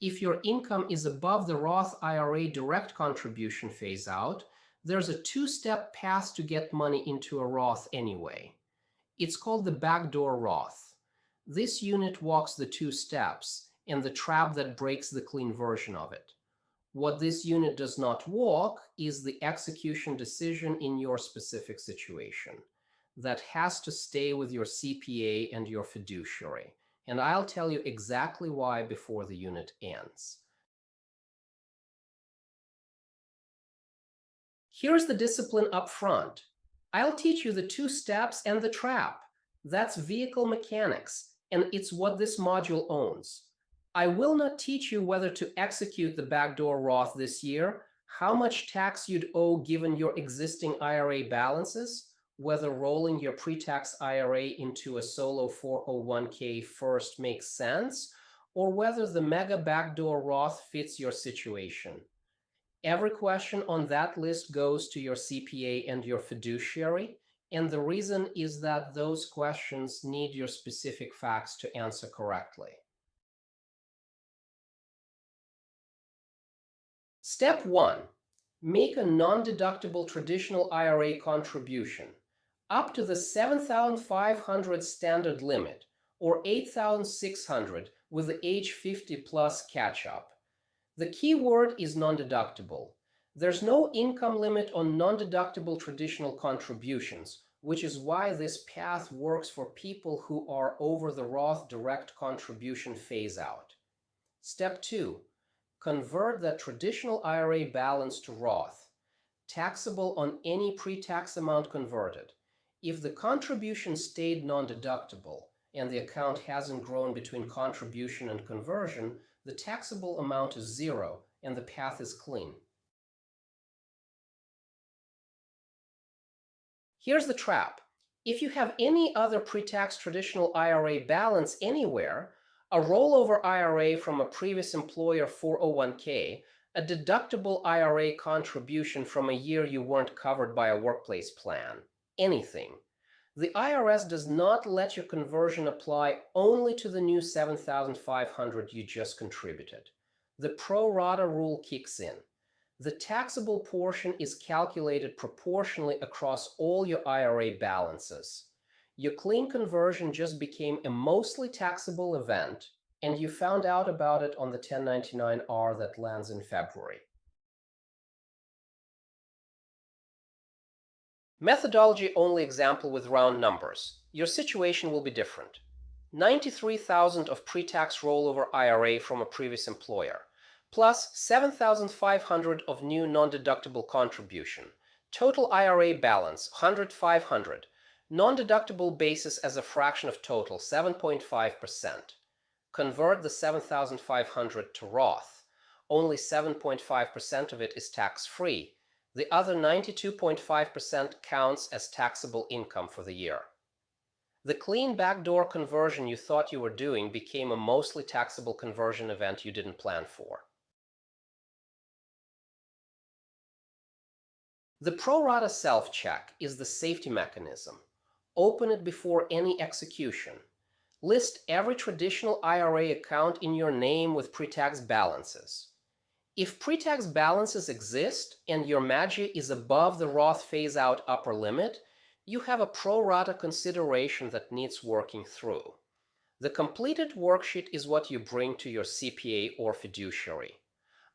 If your income is above the Roth IRA direct contribution phase-out, there's a two-step path to get money into a Roth anyway. It's called the Backdoor Roth. This unit walks the two steps and the trap that breaks the clean version of it. What this unit does not walk is the execution decision in your specific situation. That has to stay with your CPA and your fiduciary. And I'll tell you exactly why before the unit ends. Here's the discipline up front. I'll teach you the two steps and the trap. That's vehicle mechanics, and it's what this module owns. I will not teach you whether to execute the backdoor Roth this year, how much tax you'd owe given your existing IRA balances, whether rolling your pre-tax IRA into a solo 401k first makes sense, or whether the mega backdoor Roth fits your situation. Every question on that list goes to your CPA and your fiduciary, and the reason is that those questions need your specific facts to answer correctly. Step 1. Make a non-deductible traditional IRA contribution up to the $7,500 standard limit or $8,600 with the age 50 plus catch-up. The key word is non-deductible. There's no income limit on non-deductible traditional contributions, which is why this path works for people who are over the Roth direct contribution phase-out. Step 2. Convert that traditional IRA balance to Roth, taxable on any pre-tax amount converted. If the contribution stayed non-deductible and the account hasn't grown between contribution and conversion, the taxable amount is zero and the path is clean. Here's the trap. If you have any other pre-tax traditional IRA balance anywhere, a rollover IRA from a previous employer 401k, a deductible IRA contribution from a year you weren't covered by a workplace plan, anything, the IRS does not let your conversion apply only to the new $7,500 you just contributed. The pro-rata rule kicks in. The taxable portion is calculated proportionally across all your IRA balances. Your clean conversion just became a mostly taxable event, and you found out about it on the 1099-R that lands in February. Methodology only example with round numbers. Your situation will be different. $93,000 of pre-tax rollover IRA from a previous employer, plus $7,500 of new non-deductible contribution. Total IRA balance, $100,500. Non-deductible basis as a fraction of total, 7.5%. Convert the $7,500 to Roth. Only 7.5% of it is tax-free. The other 92.5% counts as taxable income for the year. The clean backdoor conversion you thought you were doing became a mostly taxable conversion event you didn't plan for. The Pro-Rata Self-Check is the safety mechanism. Open it before any execution. List every traditional IRA account in your name with pre-tax balances. If pre-tax balances exist and your MAGI is above the Roth phase-out upper limit, you have a pro-rata consideration that needs working through. The completed worksheet is what you bring to your CPA or fiduciary.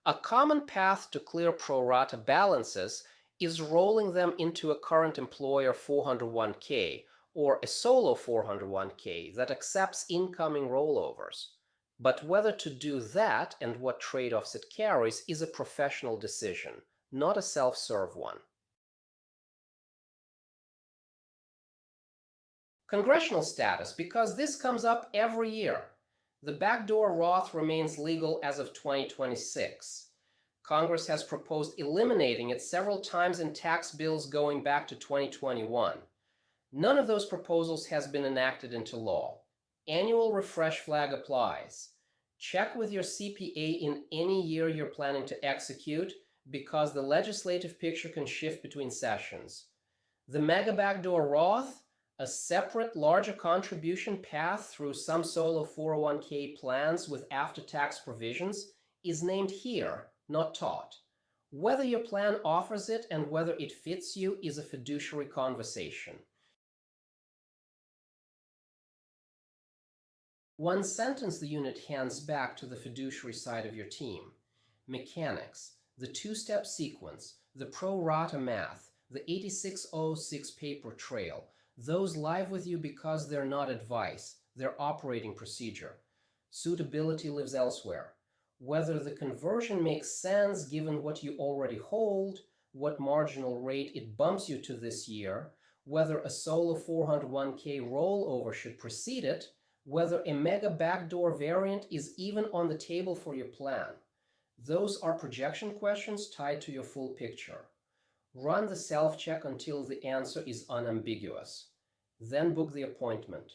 A common path to clear pro-rata balances is rolling them into a current employer 401k or a solo 401k that accepts incoming rollovers. But whether to do that and what trade-offs it carries is a professional decision, not a self-serve one. Congressional status, because this comes up every year. The backdoor Roth remains legal as of 2026. Congress has proposed eliminating it several times in tax bills going back to 2021. None of those proposals has been enacted into law. Annual refresh flag applies. Check with your CPA in any year you're planning to execute because the legislative picture can shift between sessions. The mega backdoor Roth, a separate larger contribution path through some solo 401k plans with after-tax provisions, is named here, not taught. Whether your plan offers it and whether it fits you is a fiduciary conversation. One sentence the unit hands back to the fiduciary side of your team. Mechanics, the two-step sequence, the pro-rata math, the 8606 paper trail, those live with you because they're not advice, they're operating procedure. Suitability lives elsewhere. Whether the conversion makes sense given what you already hold, what marginal rate it bumps you to this year, whether a solo 401k rollover should precede it, whether a mega backdoor variant is even on the table for your plan. Those are projection questions tied to your full picture. Run the self-check until the answer is unambiguous. Then book the appointment.